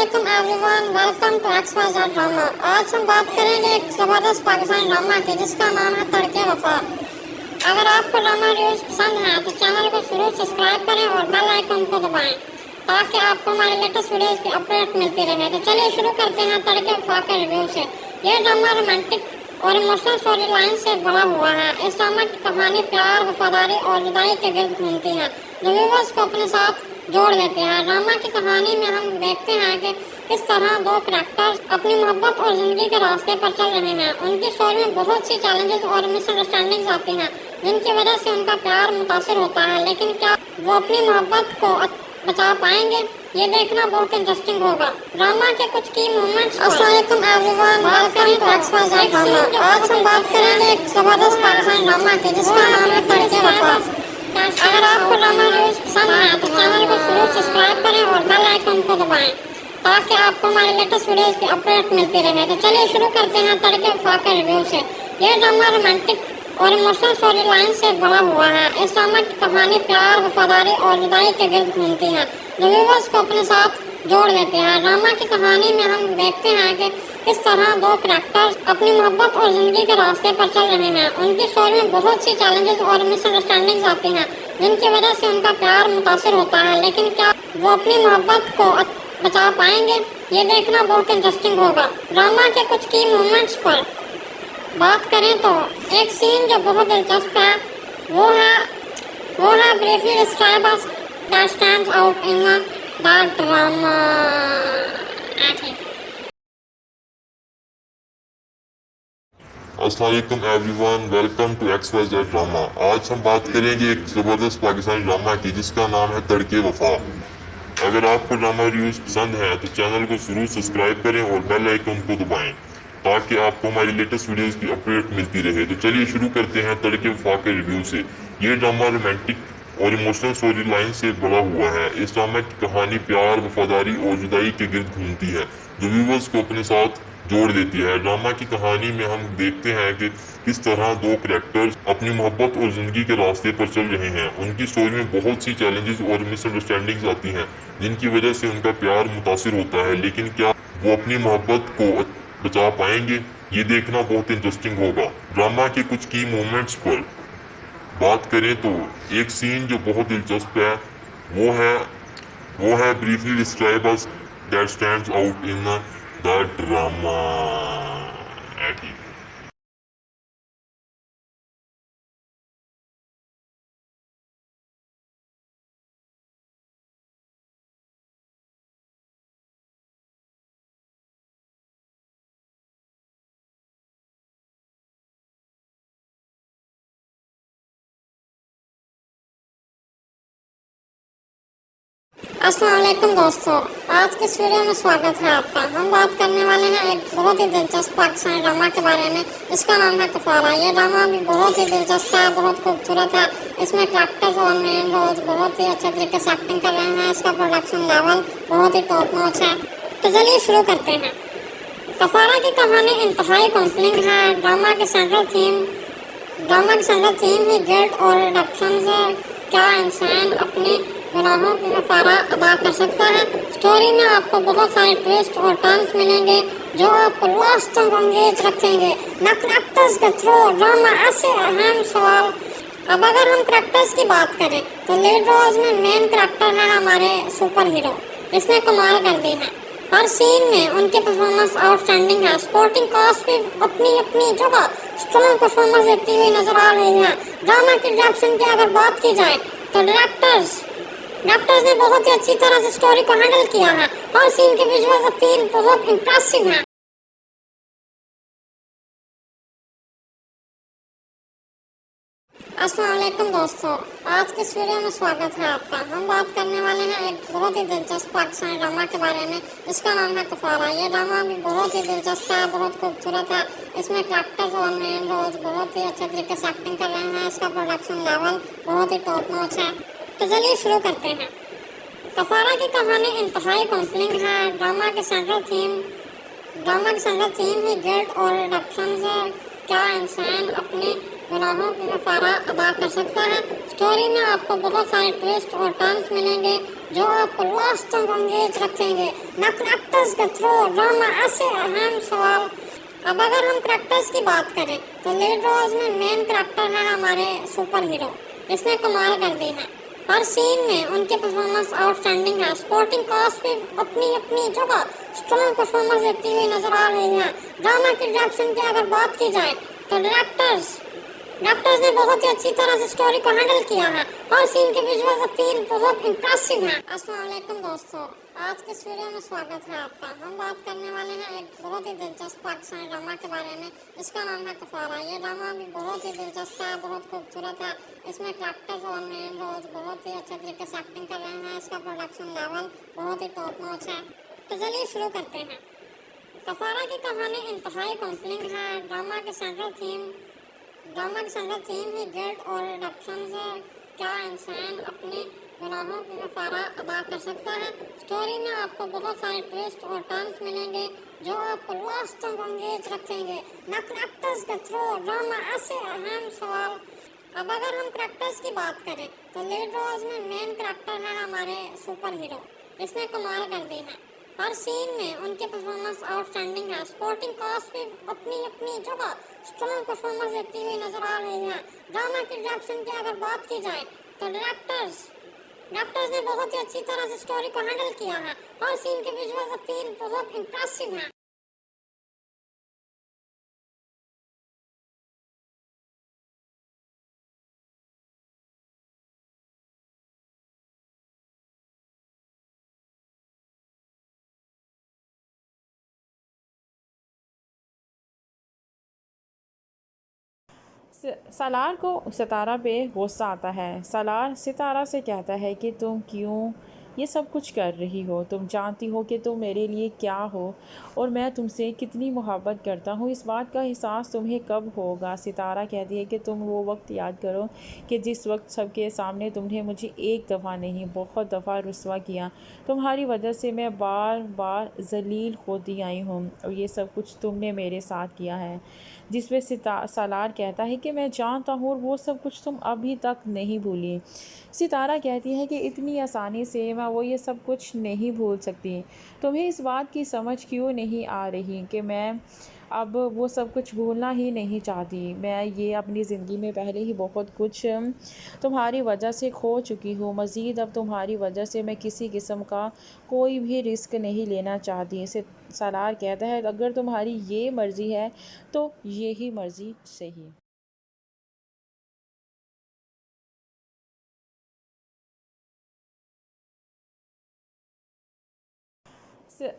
अस्सलामुअलैकुम everyone, welcome to XYZ drama. आज हम बात करेंगे एक ज़बरदस्त पाकिस्तानी ड्रामा की जिसका नाम है तड़के वफा। अगर आपको ड्रामा रिव्यूज पसंद है तो चैनल को जरूर सब्सक्राइब करें और बेल आइकन को दबाएं ताकि आपको हमारे लेटेस्ट वीडियोस की अपडेट मिलती रहे। तो चलिए शुरू करते हैं तड़के वफा के रिव्यू से। यह ड्रामा रोमांटिक और इमोशनल स्टोरी लाइन से भरा हुआ है। इस ड्रामा की कहानी प्यार, वफादारी और जुदाई के गिर्द घूमती है जो व्यूअर्स को अपने साथ जोड़ देते हैं। ड्रामा की कहानी में हम देखते हैं कि किस तरह दो करैक्टर्स अपनी मोहब्बत और जिंदगी के रास्ते पर चल रहे हैं। उनकी स्टोरी में बहुत सी चैलेंजेस और मिसअंडरस्टैंडिंग्स आती हैं जिनकी वजह से उनका प्यार मुतासिर होता है, लेकिन क्या वो अपनी मोहब्बत को बचा पाएंगे, ये देखना बहुत इंटरेस्टिंग होगा। ड्रामा के कुछ की मूवमेंट्स। अस्सलामुअलैकुम everyone, welcome to XYZ drama. आज हम बात करेंगे एक जबरदस्त पाकिस्तानी ड्रामा की जिसका नाम है तड़के वफा। अगर आपको ड्रामा रिव्यूज पसंद है तो चैनल को जरूर सब्सक्राइब करें और बेल आइकन को दबाएं ताकि आपको हमारे लेटेस्ट वीडियोस की अपडेट मिलती रहे। तो चलिए शुरू करते हैं तड़के वफा के रिव्यू से। यह ड्रामा रोमांटिक और इमोशनल स्टोरी लाइन से भरा हुआ है। इस ड्रामा की कहानी प्यार, वफादारी और जुदाई के गिर्द घूमती है जो व्यूअर्स को अपने साथ जोड़ देते हैं। ड्रामा की कहानी में हम देखते हैं कि किस तरह दो करैक्टर्स अपनी मोहब्बत और जिंदगी के रास्ते पर चल रहे हैं। उनकी स्टोरी में बहुत सी चैलेंजेस और मिसअंडरस्टैंडिंग्स आती हैं जिनकी वजह से उनका प्यार मुतासिर होता है, लेकिन क्या वो अपनी मोहब्बत को बचा पाएंगे, ये देखना बहुत इंटरेस्टिंग होगा। ड्रामा के कुछ की मूवमेंट्स पर बात करें तो एक सीन जो बहुत दिलचस्प है वो है briefly describe as that stands out in that drama. अस्सलामुअलैकुम everyone, welcome to XYZ drama. आज हम बात करेंगे एक ज़बरदस्त पाकिस्तानी ड्रामा की जिसका नाम है तड़के वफा। अगर आपको ड्रामा रिव्यूज पसंद है तो चैनल को जरूर सब्सक्राइब करें और बेल आइकन को दबाएं ताकि आपको हमारी लेटेस्ट वीडियोस की अपडेट मिलती रहे। तो चलिए शुरू करते हैं तड़के वफा के रिव्यू से। ये ड्रामा रोमांटिक और इमोशनल स्टोरी लाइन से भरा हुआ है। इस ड्रामा की कहानी प्यार, वफादारी और जुदाई के गिर्द घूमती है जो व्यूअर्स को अपने साथ जोड़ देती है। ड्रामा की कहानी में हम देखते हैं कि किस तरह दो करैक्टर्स अपनी मोहब्बत और जिंदगी के रास्ते पर चल रहे हैं। उनकी स्टोरी में बहुत सी चैलेंजेस और मिसअंडरस्टैंडिंग्स आती हैं जिनकी वजह से उनका प्यार मुतासिर होता है, लेकिन क्या वो अपनी मोहब्बत को बचा पाएंगे, ये देखना बहुत इंटरेस्टिंग होगा। ड्रामा के कुछ की मोमेंट्स पर बात करें तो एक सीन जो बहुत दिलचस्प है वो है briefly describe as that stands out in that drama. अस्सलामुअलैकुम दोस्तों, आज के वीडियो में स्वागत है आपका। हम बात करने वाले हैं एक बहुत ही दिलचस्प पाकिस्तानी ड्रामा के बारे में। इसका नाम है कफारा। ये ड्रामा भी बहुत ही दिलचस्प है, बहुत खूबसूरत है। इसमें करैक्टर्स और मेन रोल्स बहुत ही अच्छे तरीके से एक्टिंग कर रहे हैं। इसका प्रोडक्शन लेवल बहुत ही टॉप नॉच है। तो चलिए शुरू करते हैं। कफारा की कहानी इंतहाई कॉम्प्लिंग है। ड्रामा की सेंट्रल थीम ही गिल्ट और रिडक्शन है। क्या इंसान अपने गुनाहों की कफारा अदा कर सकता है। स्टोरी में आपको बहुत सारे ट्विस्ट और टर्न्स मिलेंगे जो आपको लास्ट तक एंगेज रखेंगे। न करैक्टर्स के थ्रू ड्रामा ऐसे अहम सवाल। अब अगर हम करैक्टर्स की बात करें तो लीड रोल्स में मेन करैक्टर है हमारे सुपर हीरो। इसने कमाल कर दी है। हर सीन में उनकी परफॉर्मेंस आउटस्टैंडिंग है। सपोर्टिंग कास्ट भी अपनी अपनी जगह स्ट्रॉन्ग परफॉर्मेंस देती हुई नजर आ रही है। ड्रामा की डायरेक्शन की अगर बात की जाए तो डायरेक्टर्स ने बहुत ही अच्छी तरह से स्टोरी को हैंडल किया है। हर सीन के विजुअल अपील बहुत इंप्रेसिव है। अस्सलामुअलैकुम दोस्तों, आज के वीडियो में स्वागत है आपका। हम बात करने वाले हैं एक बहुत ही दिलचस्प पाकिस्तानी ड्रामा के बारे में। इसका नाम है कफारा। ये ड्रामा भी बहुत ही दिलचस्प है, बहुत खूबसूरत है। इसमें करैक्टर्स और मेन रोल्स बहुत ही अच्छे तरीके से एक्टिंग कर रहे हैं। इसका प्रोडक्शन लेवल बहुत ही टॉप नॉच है। तो चलिए शुरू करते हैं। कफारा की कहानी इंतहाई कॉम्प्लिंग है। ड्रामा की सेंट्रल थीम ही गिल्ट और रिडक्शन है। क्या इंसान अपने गुनाहों की कफारा अदा कर सकता है। स्टोरी में आपको बहुत सारे ट्विस्ट और टर्न्स मिलेंगे जो आपको लास्ट तक एंगेज रखेंगे। न करेक्टर्स के थ्रू ड्रामा ऐसे अहम सवाल। अब अगर हम करेक्टर्स की बात करें तो लीड रोल्स में मेन करेक्टर है हमारे सुपर हीरो। इसने कमाल कर दी है। हर सीन में उनकी परफॉर्मेंस आउटस्टैंडिंग है। सपोर्टिंग कास्ट भी अपनी अपनी जगह स्ट्रॉन्ग परफॉर्मेंस देती हुई नजर आ रही है। ड्रामा की डायरेक्शन की अगर बात की जाए तो डायरेक्टर्स ने बहुत ही अच्छी तरह से स्टोरी को हैंडल किया है। हर सीन के विजुअल अपील बहुत इम्प्रेसिव है। अस्सलाम वालेकुम दोस्तों, आज के इस वीडियो में स्वागत है आपका। हम बात करने वाले हैं एक बहुत ही दिलचस्प पाकिस्तानी ड्रामा के बारे में। इसका नाम है कफारा। ये ड्रामा भी बहुत ही दिलचस्प है, बहुत खूबसूरत है। इसमें कैरेक्टर्स और मेन रोल्स बहुत ही अच्छे तरीके से एक्टिंग कर रहे हैं। इसका प्रोडक्शन लेवल बहुत ही टॉप नॉच है। तो चलिए शुरू करते हैं। कफारा की कहानी इंतहाई कॉम्प्लिंग है। ड्रामा की सेंट्रल थीम ही गिल्ट और रिडम्पशन है। क्या इंसान अपने गुनाहों की कफारा अदा कर सकता है। स्टोरी में आपको बहुत सारे ट्विस्ट और टर्न्स मिलेंगे जो आपको लास्ट तक एंगेज रखेंगे। न करेक्टर्स के थ्रू ड्रामा ऐसे अहम सवाल। अब अगर हम करेक्टर्स की बात करें तो लीड रोल्स में मेन करेक्टर है हमारे सुपर हीरो। इसने कमाल कर दी है। हर सीन में उनकी परफॉर्मेंस आउटस्टैंडिंग है। सपोर्टिंग कास्ट भी अपनी अपनी जगह स्ट्रॉन्ग परफॉर्मेंस देती हुई नजर आ रही है। ड्रामा की डायरेक्शन की अगर बात की जाए तो डायरेक्टर्स ने बहुत ही अच्छी तरह से स्टोरी को हैंडल किया है। हर सीन के विजुअल अपील बहुत इम्प्रेसिव है। सालार को सितारा पे गुस्सा आता है। सालार सितारा से कहता है कि तुम क्यों ये सब कुछ कर रही हो। तुम जानती हो कि तुम मेरे लिए क्या हो और मैं तुमसे कितनी मोहब्बत करता हूँ। इस बात का एहसास तुम्हें कब होगा। सितारा कहती है कि तुम वो वक्त याद करो कि जिस वक्त सबके सामने तुमने मुझे एक दफ़ा नहीं बहुत दफ़ा रुस्वा किया। तुम्हारी वजह से मैं बार बार जलील होती आई हूँ और ये सब कुछ तुमने मेरे साथ किया है। जिसमें सालार कहता है कि मैं जानता हूँ और वो सब कुछ तुम अभी तक नहीं भूली। सितारा कहती है कि इतनी आसानी से मैं वो ये सब कुछ नहीं भूल सकती। तुम्हें इस बात की समझ क्यों नहीं आ रही कि मैं अब वो सब कुछ भूलना ही नहीं चाहती। मैं ये अपनी ज़िंदगी में पहले ही बहुत कुछ तुम्हारी वजह से खो चुकी हूँ। मज़ीद अब तुम्हारी वजह से मैं किसी किस्म का कोई भी रिस्क नहीं लेना चाहती। सालार कहता है अगर तुम्हारी ये मर्ज़ी है तो यही मर्ज़ी सही।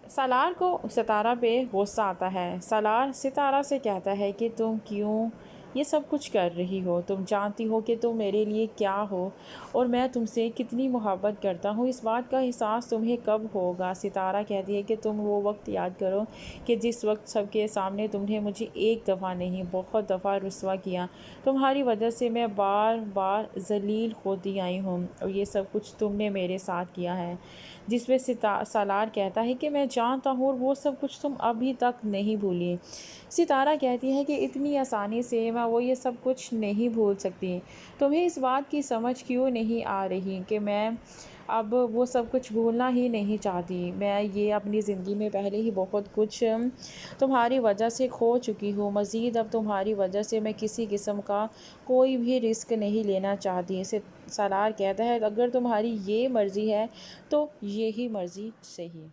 सालार को सितारा पे गुस्सा आता है। सालार सितारा से कहता है कि तुम क्यों ये सब कुछ कर रही हो। तुम जानती हो कि तुम मेरे लिए क्या हो और मैं तुमसे कितनी मोहब्बत करता हूँ। इस बात का एहसास तुम्हें कब होगा। सितारा कहती है कि तुम वो वक्त याद करो कि जिस वक्त सबके सामने तुमने मुझे एक दफ़ा नहीं बहुत दफ़ा रुस्वा किया। तुम्हारी वजह से मैं बार बार जलील होती आई हूँ और ये सब कुछ तुमने मेरे साथ किया है। जिसमें सालार कहता है कि मैं जानता हूँ और वो सब कुछ तुम अभी तक नहीं भूली। सितारा कहती है कि इतनी आसानी से मैं वो ये सब कुछ नहीं भूल सकती। तुम्हें इस बात की समझ क्यों नहीं आ रही कि मैं अब वो सब कुछ भूलना ही नहीं चाहती। मैं ये अपनी ज़िंदगी में पहले ही बहुत कुछ तुम्हारी वजह से खो चुकी हूँ। मज़ीद अब तुम्हारी वजह से मैं किसी किस्म का कोई भी रिस्क नहीं लेना चाहती। इसे सालार कहता है अगर तुम्हारी ये मर्ज़ी है तो यही मर्ज़ी सही।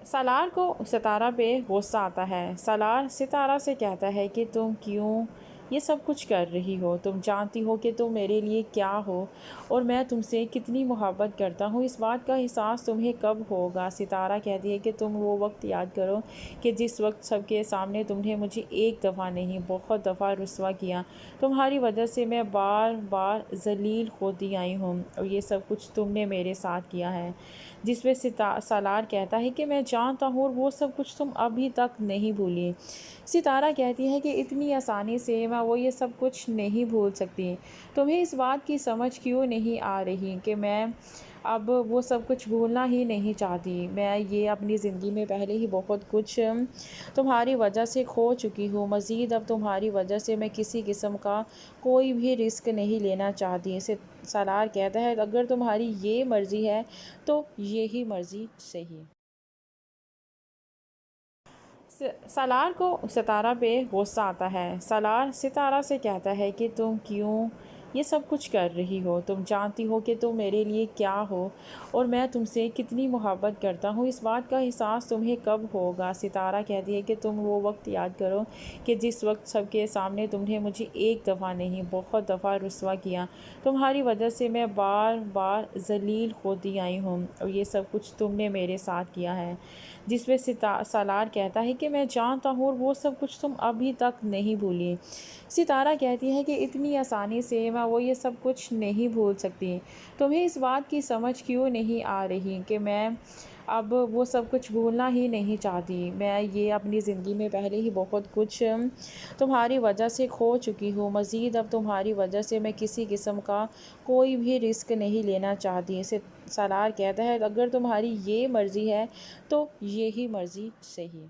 सालार को सितारा पे गुस्सा आता है। सालार सितारा से कहता है कि तुम क्यों ये सब कुछ कर रही हो। तुम जानती हो कि तुम मेरे लिए क्या हो और मैं तुमसे कितनी मोहब्बत करता हूँ। इस बात का एहसास तुम्हें कब होगा। सितारा कहती है कि तुम वो वक्त याद करो कि जिस वक्त सबके सामने तुमने मुझे एक दफ़ा नहीं बहुत दफ़ा रुस्वा किया। तुम्हारी वजह से मैं बार बार जलील होती आई हूँ और ये सब कुछ तुमने मेरे साथ किया है। जिसमें सालार कहता है कि मैं जानता हूँ और वो सब कुछ तुम अभी तक नहीं भूली। सितारा कहती है कि इतनी आसानी से मैं मैं वो ये सब कुछ नहीं भूल सकती। तुम्हें इस बात की समझ क्यों नहीं आ रही कि मैं अब वो सब कुछ भूलना ही नहीं चाहती। मैं ये अपनी ज़िंदगी में पहले ही बहुत कुछ तुम्हारी वजह से खो चुकी हूँ। मज़ीद अब तुम्हारी वजह से मैं किसी किस्म का कोई भी रिस्क नहीं लेना चाहती। इसे सालार कहता है, अगर तुम्हारी ये मर्ज़ी है तो यही मर्ज़ी सही। सालार को सितारा पे गुस्सा आता है। सालार सितारा से कहता है कि तुम क्यों ये सब कुछ कर रही हो। तुम जानती हो कि तुम मेरे लिए क्या हो और मैं तुमसे कितनी मोहब्बत करता हूँ। इस बात का एहसास तुम्हें कब होगा। सितारा कहती है कि तुम वो वक्त याद करो कि जिस वक्त सबके सामने तुमने मुझे एक दफ़ा नहीं बहुत दफ़ा रुस्वा किया। तुम्हारी वजह से मैं बार बार जलील होती आई हूँ और ये सब कुछ तुमने मेरे साथ किया है। जिसमें सालार कहता है कि मैं जानता हूँ और वो सब कुछ तुम अभी तक नहीं भूली। सितारा कहती है कि इतनी आसानी से मैं वो ये सब कुछ नहीं भूल सकती। तुम्हें इस बात की समझ क्यों नहीं आ रही कि मैं अब वो सब कुछ भूलना ही नहीं चाहती। मैं ये अपनी ज़िंदगी में पहले ही बहुत कुछ तुम्हारी वजह से खो चुकी हूँ। मज़ीद अब तुम्हारी वजह से मैं किसी किस्म का कोई भी रिस्क नहीं लेना चाहती। इसे सालार कहता है, अगर तुम्हारी ये मर्ज़ी है तो यही मर्ज़ी सही।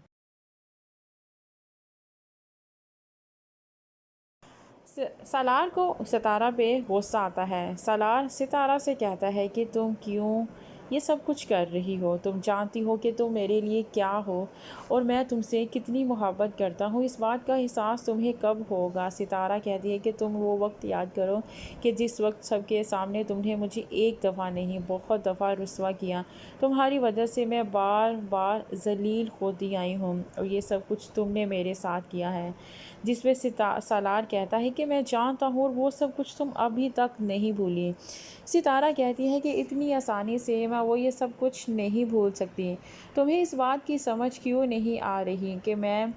सालार को सितारा पे गुस्सा आता है। सालार सितारा से कहता है कि तुम क्यों ये सब कुछ कर रही हो। तुम जानती हो कि तुम मेरे लिए क्या हो और मैं तुमसे कितनी मोहब्बत करता हूँ। इस बात का एहसास तुम्हें कब होगा। सितारा कहती है कि तुम वो वक्त याद करो कि जिस वक्त सबके सामने तुमने मुझे एक दफ़ा नहीं बहुत दफ़ा रुस्वा किया। तुम्हारी वजह से मैं बार बार जलील होती आई हूँ और ये सब कुछ तुमने मेरे साथ किया है। जिसमें सालार कहता है कि मैं जानता हूँ और वो सब कुछ तुम अभी तक नहीं भूली। सितारा कहती है कि इतनी आसानी से मैं वो ये सब कुछ नहीं भूल सकती। तुम्हें इस बात की समझ क्यों नहीं आ रही कि मैं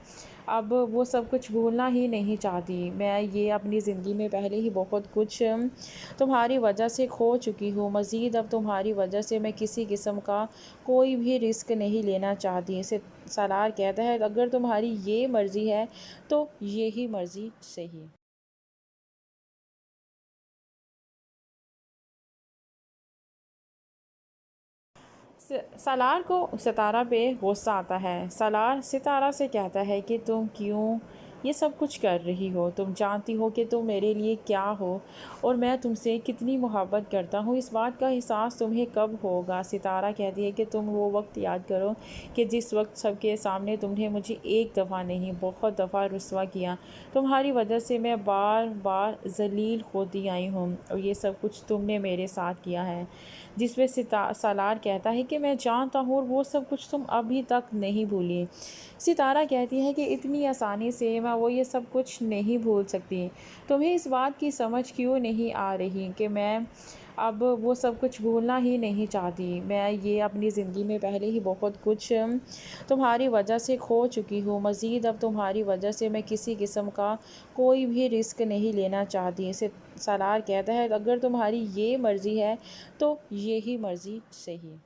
अब वो सब कुछ भूलना ही नहीं चाहती। मैं ये अपनी ज़िंदगी में पहले ही बहुत कुछ तुम्हारी वजह से खो चुकी हूँ। मज़ीद अब तुम्हारी वजह से मैं किसी किस्म का कोई भी रिस्क नहीं लेना चाहती। इसे सालार कहता है, अगर तुम्हारी ये मर्ज़ी है तो यही मर्ज़ी सही। सालार को सितारा पे गुस्सा आता है। सालार सितारा से कहता है कि तुम क्यों ये सब कुछ कर रही हो। तुम जानती हो कि तुम मेरे लिए क्या हो और मैं तुमसे कितनी मोहब्बत करता हूँ। इस बात का एहसास तुम्हें कब होगा। सितारा कहती है कि तुम वो वक्त याद करो कि जिस वक्त सबके सामने तुमने मुझे एक दफ़ा नहीं बहुत दफ़ा रुस्वा किया। तुम्हारी वजह से मैं बार बार जलील होती आई हूँ और ये सब कुछ तुमने मेरे साथ किया है। जिसमें सालार कहता है कि मैं जानता हूँ और वो सब कुछ तुम अभी तक नहीं भूली। सितारा कहती है कि इतनी आसानी से मैं वो ये सब कुछ नहीं भूल सकती। तुम्हें इस बात की समझ क्यों नहीं आ रही कि मैं अब वो सब कुछ भूलना ही नहीं चाहती। मैं ये अपनी ज़िंदगी में पहले ही बहुत कुछ तुम्हारी वजह से खो चुकी हूँ। मज़ीद अब तुम्हारी वजह से मैं किसी किस्म का कोई भी रिस्क नहीं लेना चाहती। इसे सालार कहता है, अगर तुम्हारी ये मर्ज़ी है तो यही मर्ज़ी सही।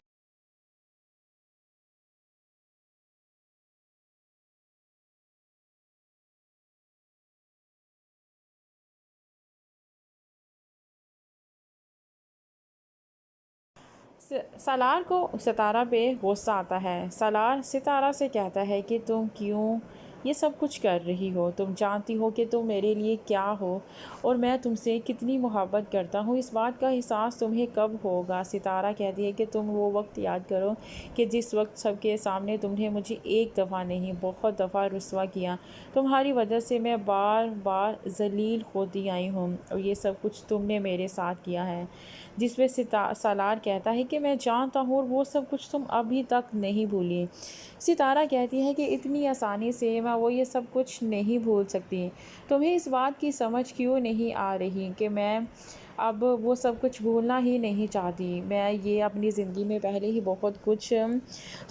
सालार को सितारा पे गुस्सा आता है। सालार सितारा से कहता है कि तुम क्यों ये सब कुछ कर रही हो। तुम जानती हो कि तुम मेरे लिए क्या हो और मैं तुमसे कितनी मोहब्बत करता हूँ। इस बात का एहसास तुम्हें कब होगा। सितारा कहती है कि तुम वो वक्त याद करो कि जिस वक्त सबके सामने तुमने मुझे एक दफ़ा नहीं बहुत दफ़ा रुस्वा किया। तुम्हारी वजह से मैं बार बार जलील होती आई हूँ और ये सब कुछ तुमने मेरे साथ किया है। जिसमें सालार कहता है कि मैं जानता हूँ और वो सब कुछ तुम अभी तक नहीं भूली। सितारा कहती है कि इतनी आसानी से मैं वो ये सब कुछ नहीं भूल सकती। तुम्हें इस बात की समझ क्यों नहीं आ रही कि मैं अब वो सब कुछ भूलना ही नहीं चाहती। मैं ये अपनी ज़िंदगी में पहले ही बहुत कुछ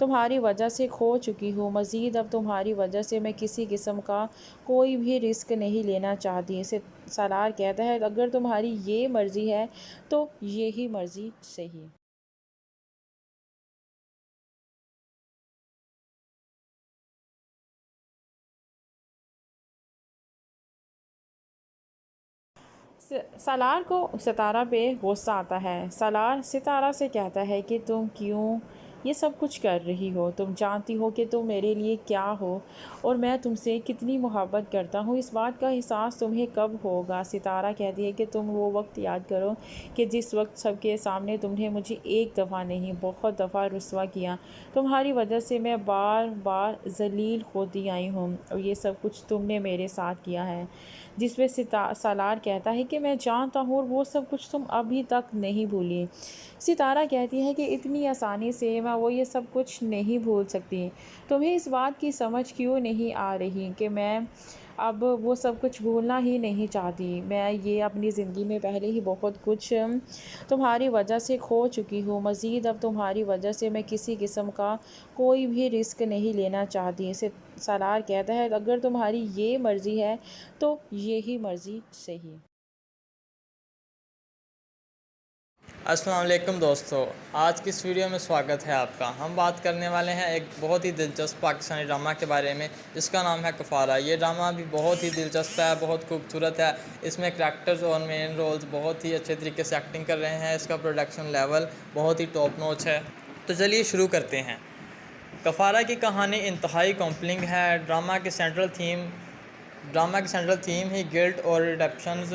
तुम्हारी वजह से खो चुकी हूँ। मज़ीद अब तुम्हारी वजह से मैं किसी किस्म का कोई भी रिस्क नहीं लेना चाहती। इसे सालार कहता है, अगर तुम्हारी ये मर्ज़ी है तो यही मर्ज़ी सही। सालार को सितारा पे गुस्सा आता है। सालार सितारा से कहता है कि तुम क्यों ये सब कुछ कर रही हो। तुम जानती हो कि तुम मेरे लिए क्या हो और मैं तुमसे कितनी मोहब्बत करता हूँ। इस बात का एहसास तुम्हें कब होगा। सितारा कहती है कि तुम वो वक्त याद करो कि जिस वक्त सबके सामने तुमने मुझे एक दफ़ा नहीं बहुत दफ़ा रुस्वा किया। तुम्हारी वजह से मैं बार बार जलील होती आई हूँ और ये सब कुछ तुमने मेरे साथ किया है। जिसमें सालार कहता है कि मैं जानता हूँ और वो सब कुछ तुम अभी तक नहीं भूली। सितारा कहती है कि इतनी आसानी से मैं वो ये सब कुछ नहीं भूल सकती। तुम्हें इस बात की समझ क्यों नहीं आ रही कि मैं अब वो सब कुछ भूलना ही नहीं चाहती। मैं ये अपनी ज़िंदगी में पहले ही बहुत कुछ तुम्हारी वजह से खो चुकी हूँ। मज़ीद अब तुम्हारी वजह से मैं किसी किस्म का कोई भी रिस्क नहीं लेना चाहती। सालार कहता है अगर तुम्हारी ये मर्ज़ी है तो यही मर्ज़ी सही। अस्सलाम वालेकुम दोस्तों, आज की इस वीडियो में स्वागत है आपका। हम बात करने वाले हैं एक बहुत ही दिलचस्प पाकिस्तानी ड्रामा के बारे में जिसका नाम है कफ़ारा। ये ड्रामा भी बहुत ही दिलचस्प है, बहुत खूबसूरत है। इसमें करैक्टर्स और मेन रोल्स बहुत ही अच्छे तरीके से एक्टिंग कर रहे हैं। इसका प्रोडक्शन लेवल बहुत ही टॉप नॉच है। तो चलिए शुरू करते हैं। कफ़ारा की कहानी इंतहाई कॉम्प्लिंग है। ड्रामा की सेंट्रल थीम ही गिल्ट और रिडेप्शंस।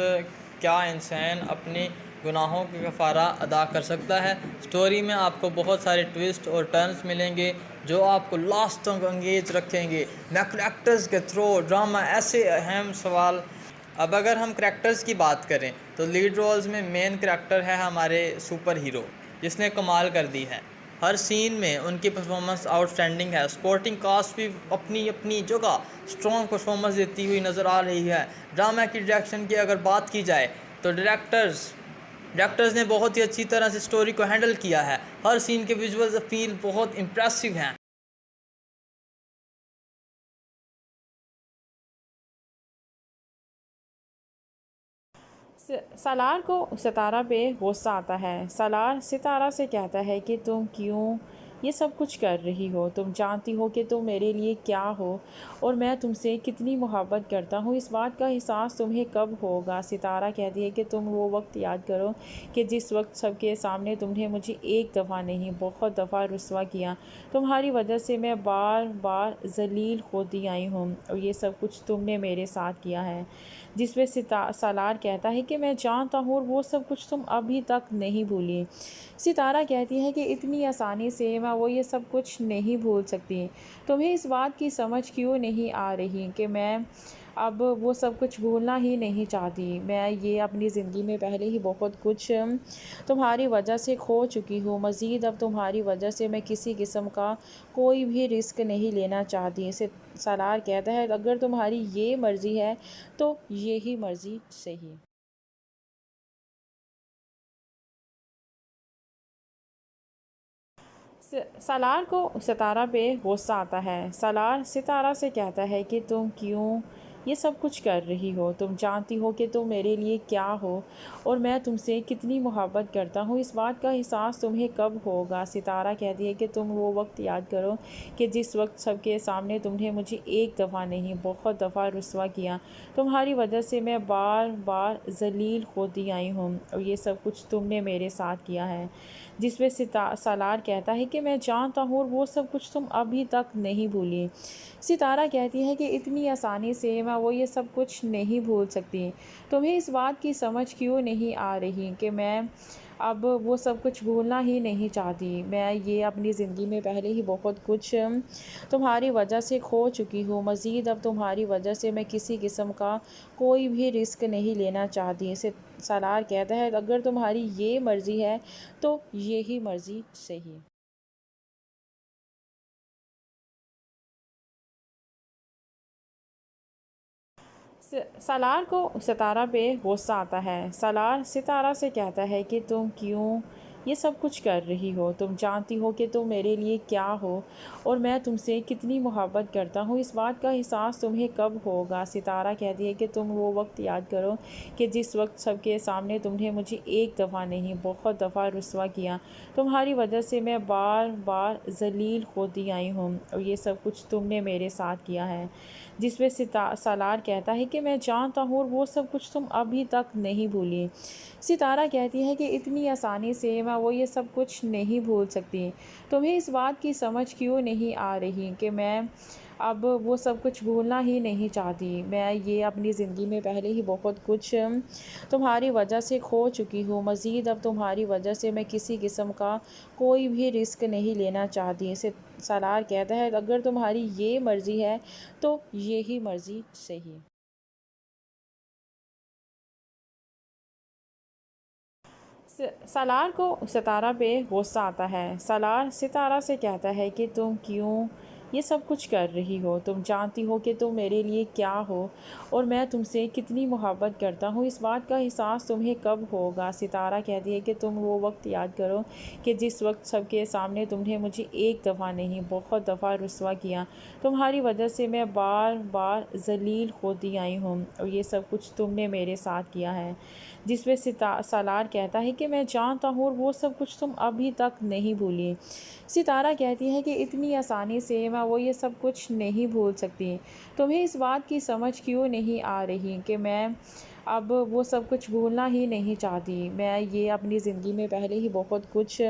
क्या इंसान अपनी गुनाहों की कफ़ारा अदा कर सकता है। स्टोरी में आपको बहुत सारे ट्विस्ट और टर्न्स मिलेंगे जो आपको लास्ट तक एंगेज रखेंगे। न करैक्टर्स के थ्रू ड्रामा ऐसे अहम सवाल। अब अगर हम करैक्टर्स की बात करें तो लीड रोल्स में मेन करैक्टर है हमारे सुपर हीरो जिसने कमाल कर दी है। हर सीन में उनकी परफॉर्मेंस आउटस्टैंडिंग है। सपोर्टिंग कास्ट भी अपनी अपनी जगह स्ट्रॉन्ग परफॉर्मेंस देती हुई नज़र आ रही है। ड्रामा की डायरेक्शन की अगर बात की जाए तो डायरेक्टर्स ने बहुत ही अच्छी तरह से स्टोरी को हैंडल किया है। हर सीन के विजुअल्स अपील बहुत इम्प्रेसिव हैं। सालार को सितारा पे गुस्सा आता है। सालार सितारा से कहता है कि तुम क्यों ये सब कुछ कर रही हो। तुम जानती हो कि तुम मेरे लिए क्या हो और मैं तुमसे कितनी मोहब्बत करता हूँ। इस बात का एहसास तुम्हें कब होगा। सितारा कहती है कि तुम वो वक्त याद करो कि जिस वक्त सबके सामने तुमने मुझे एक दफ़ा नहीं बहुत दफ़ा रुस्वा किया। तुम्हारी वजह से मैं बार बार जलील होती आई हूँ और ये सब कुछ तुमने मेरे साथ किया है। जिसमें सालार कहता है कि मैं जानता हूँ और वो सब कुछ तुम अभी तक नहीं भूली। सितारा कहती है कि इतनी आसानी से मैं वो ये सब कुछ नहीं भूल सकती। तुम्हें इस बात की समझ क्यों नहीं आ रही कि मैं अब वो सब कुछ भूलना ही नहीं चाहती। मैं ये अपनी ज़िंदगी में पहले ही बहुत कुछ तुम्हारी वजह से खो चुकी हूँ। मज़ीद अब तुम्हारी वजह से मैं किसी किस्म का कोई भी रिस्क नहीं लेना चाहती। इसे सालार कहता है अगर तुम्हारी ये मर्ज़ी है तो यही मर्ज़ी सही। सालार को सितारा पे गुस्सा आता है। सालार सितारा से कहता है कि तुम क्यों ये सब कुछ कर रही हो। तुम जानती हो कि तुम मेरे लिए क्या हो और मैं तुमसे कितनी मोहब्बत करता हूँ। इस बात का एहसास तुम्हें कब होगा। सितारा कहती है कि तुम वो वक्त याद करो कि जिस वक्त सबके सामने तुमने मुझे एक दफ़ा नहीं बहुत दफ़ा रुस्वा किया। तुम्हारी वजह से मैं बार बार जलील होती आई हूँ और ये सब कुछ तुमने मेरे साथ किया है। जिसमें सालार कहता है कि मैं जानता हूँ और वो सब कुछ तुम अभी तक नहीं भूली। सितारा कहती है कि इतनी आसानी से मैं वो ये सब कुछ नहीं भूल सकती। तुम्हें इस बात की समझ क्यों नहीं आ रही कि मैं अब वो सब कुछ भूलना ही नहीं चाहती। मैं ये अपनी ज़िंदगी में पहले ही बहुत कुछ तुम्हारी वजह से खो चुकी हूँ। मज़ीद अब तुम्हारी वजह से मैं किसी किस्म का कोई भी रिस्क नहीं लेना चाहती। इसे सालार कहता है अगर तुम्हारी ये मर्ज़ी है तो यही मर्ज़ी सही। सालार को सितारा पे गुस्सा आता है। सालार सितारा से कहता है कि तुम क्यों ये सब कुछ कर रही हो। तुम जानती हो कि तुम मेरे लिए क्या हो और मैं तुमसे कितनी मोहब्बत करता हूँ। इस बात का एहसास तुम्हें कब होगा? सितारा कहती है कि तुम वो वक्त याद करो कि जिस वक्त सबके सामने तुमने मुझे एक दफ़ा नहीं बहुत दफ़ा रुस्वा किया। तुम्हारी वजह से मैं बार बार ज़लील होती आई हूँ और ये सब कुछ तुमने मेरे साथ किया है। जिस पे सालार कहता है कि मैं जानता हूँ और वो सब कुछ तुम अभी तक नहीं भूली। सितारा कहती है कि इतनी आसानी से मैं वो ये सब कुछ नहीं भूल सकती। तुम्हें इस बात की समझ क्यों नहीं आ रही कि मैं अब वो सब कुछ भूलना ही नहीं चाहती। मैं ये अपनी ज़िंदगी में पहले ही बहुत कुछ तुम्हारी वजह से खो चुकी हूँ। मज़ीद अब तुम्हारी वजह से मैं किसी किस्म का कोई भी रिस्क नहीं लेना चाहती। इसे सालार कहता है अगर तुम्हारी ये मर्ज़ी है तो यही मर्ज़ी सही। सालार को सितारा पे गुस्सा आता है। सालार सितारा से कहता है कि तुम क्यों ये सब कुछ कर रही हो? तुम जानती हो कि तुम मेरे लिए क्या हो और मैं तुमसे कितनी मोहब्बत करता हूँ। इस बात का एहसास तुम्हें कब होगा? सितारा कहती है कि तुम वो वक्त याद करो कि जिस वक्त सबके सामने तुमने मुझे एक दफ़ा नहीं बहुत दफ़ा रुस्वा किया। तुम्हारी वजह से मैं बार बार ज़लील होती आई हूँ और ये सब कुछ तुमने मेरे साथ किया है। जिस पे सालार कहता है कि मैं जानता हूँ और वो सब कुछ तुम अभी तक नहीं भूली। सितारा कहती है कि इतनी आसानी से मैं वो ये सब कुछ नहीं भूल सकती। तुम्हें इस बात की समझ क्यों नहीं आ रही कि मैं अब वो सब कुछ भूलना ही नहीं चाहती। मैं ये अपनी ज़िंदगी में पहले ही बहुत कुछ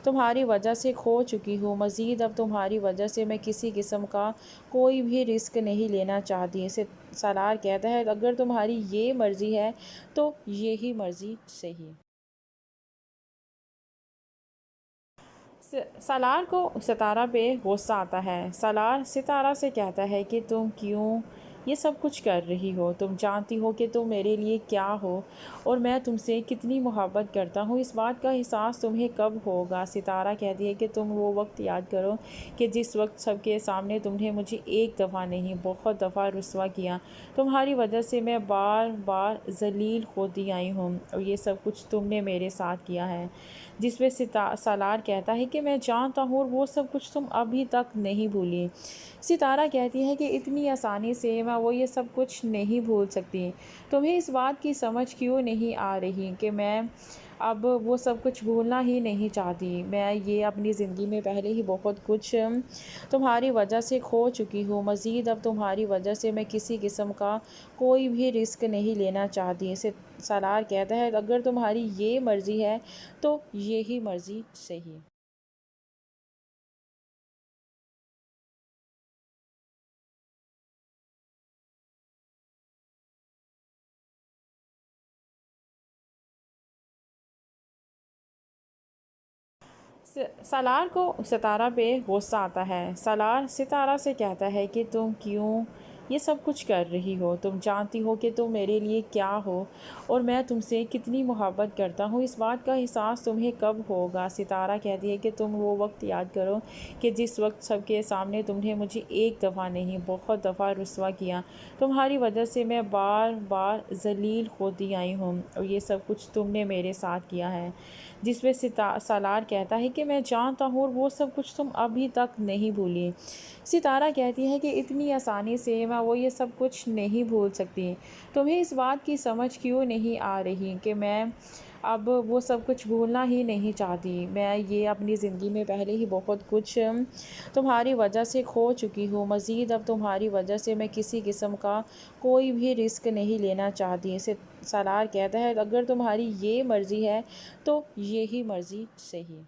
तुम्हारी वजह से खो चुकी हूँ। मज़ीद अब तुम्हारी वजह से मैं किसी किस्म का कोई भी रिस्क नहीं लेना चाहती। इसे सालार कहता है अगर तुम्हारी ये मर्ज़ी है तो यही मर्ज़ी सही। सालार को सितारा पे गुस्सा आता है। सालार सितारा से कहता है कि तुम क्यों ये सब कुछ कर रही हो? तुम जानती हो कि तुम मेरे लिए क्या हो और मैं तुमसे कितनी मोहब्बत करता हूँ। इस बात का एहसास तुम्हें कब होगा? सितारा कहती है कि तुम वो वक्त याद करो कि जिस वक्त सबके सामने तुमने मुझे एक दफ़ा नहीं बहुत दफ़ा रुस्वा किया। तुम्हारी वजह से मैं बार बार ज़लील होती आई हूँ और ये सब कुछ तुमने मेरे साथ किया है। जिस पे सालार कहता है कि मैं जानता हूँ और वो सब कुछ तुम अभी तक नहीं भूली। सितारा कहती है कि इतनी आसानी से मैं वो ये सब कुछ नहीं भूल सकती। तुम्हें इस बात की समझ क्यों नहीं आ रही कि मैं अब वो सब कुछ भूलना ही नहीं चाहती। मैं ये अपनी ज़िंदगी में पहले ही बहुत कुछ तुम्हारी वजह से खो चुकी हूँ। मज़ीद अब तुम्हारी वजह से मैं किसी किस्म का कोई भी रिस्क नहीं लेना चाहती। इसे सालार कहता है अगर तुम्हारी ये मर्ज़ी है तो यही मर्ज़ी सही। सालार को सितारा पे गुस्सा आता है। सालार सितारा से कहता है कि तुम क्यों ये सब कुछ कर रही हो? तुम जानती हो कि तुम मेरे लिए क्या हो और मैं तुमसे कितनी मोहब्बत करता हूँ। इस बात का एहसास तुम्हें कब होगा? सितारा कहती है कि तुम वो वक्त याद करो कि जिस वक्त सबके सामने तुमने मुझे एक दफ़ा नहीं बहुत दफ़ा रुस्वा किया। तुम्हारी वजह से मैं बार बार ज़लील होती आई हूँ और ये सब कुछ तुमने मेरे साथ किया है। जिस पे सालार कहता है कि मैं जानता हूँ और वो सब कुछ तुम अभी तक नहीं भूली। सितारा कहती है कि इतनी आसानी से मैं वो ये सब कुछ नहीं भूल सकती। तुम्हें इस बात की समझ क्यों नहीं आ रही कि मैं अब वो सब कुछ भूलना ही नहीं चाहती। मैं ये अपनी ज़िंदगी में पहले ही बहुत कुछ तुम्हारी वजह से खो चुकी हूँ। मज़ीद अब तुम्हारी वजह से मैं किसी किस्म का कोई भी रिस्क नहीं लेना चाहती। इसे सालार कहता है अगर तुम्हारी ये मर्ज़ी है तो यही मर्ज़ी सही।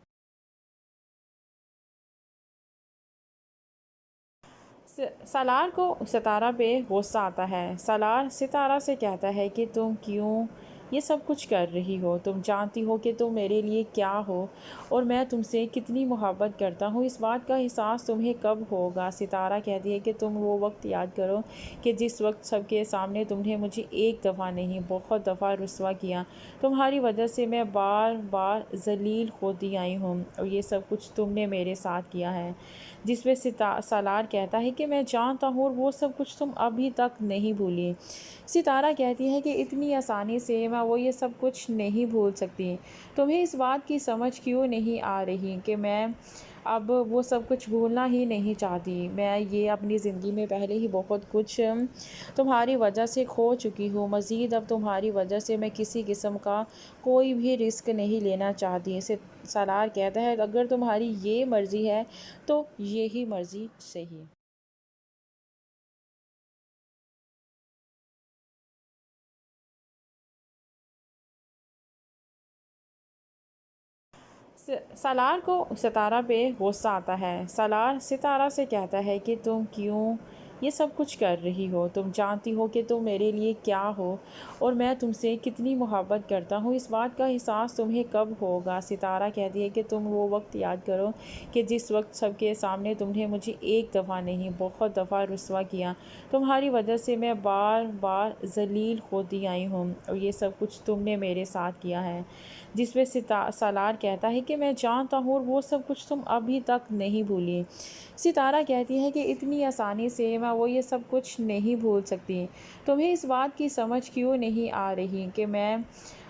सालार को सितारा पे गुस्सा आता है। सालार सितारा से कहता है कि तुम क्यों ये सब कुछ कर रही हो? तुम जानती हो कि तुम मेरे लिए क्या हो और मैं तुमसे कितनी मोहब्बत करता हूँ। इस बात का एहसास तुम्हें कब होगा? सितारा कहती है कि तुम वो वक्त याद करो कि जिस वक्त सबके सामने तुमने मुझे एक दफ़ा नहीं बहुत दफ़ा रुस्वा किया। तुम्हारी वजह से मैं बार बार ज़लील होती आई हूँ और ये सब कुछ तुमने मेरे साथ किया है। जिस पे सालार कहता है कि मैं जानता हूँ और वो सब कुछ तुम अभी तक नहीं भूली। सितारा कहती है कि इतनी आसानी से मैं मैं वो ये सब कुछ नहीं भूल सकती। तुम्हें इस बात की समझ क्यों नहीं आ रही कि मैं अब वो सब कुछ भूलना ही नहीं चाहती। मैं ये अपनी ज़िंदगी में पहले ही बहुत कुछ तुम्हारी वजह से खो चुकी हूँ। मज़ीद अब तुम्हारी वजह से मैं किसी किस्म का कोई भी रिस्क नहीं लेना चाहती। इसे सालार कहता है, अगर तुम्हारी ये मर्ज़ी है तो यही मर्ज़ी सही। सालार को सितारा पे गुस्सा आता है। सालार सितारा से कहता है कि तुम क्यों ये सब कुछ कर रही हो। तुम जानती हो कि तुम मेरे लिए क्या हो और मैं तुमसे कितनी मोहब्बत करता हूँ। इस बात का एहसास तुम्हें कब होगा। सितारा कहती है कि तुम वो वक्त याद करो कि जिस वक्त सबके सामने तुमने मुझे एक दफ़ा नहीं बहुत दफ़ा रुस्वा किया। तुम्हारी वजह से मैं बार बार जलील होती आई हूँ और ये सब कुछ तुमने मेरे साथ किया है। जिसमें सालार कहता है कि मैं जानता हूँ और वो सब कुछ तुम अभी तक नहीं भूली। सितारा कहती है कि इतनी आसानी से मैं वो ये सब कुछ नहीं भूल सकती। तुम्हें इस बात की समझ क्यों नहीं आ रही कि मैं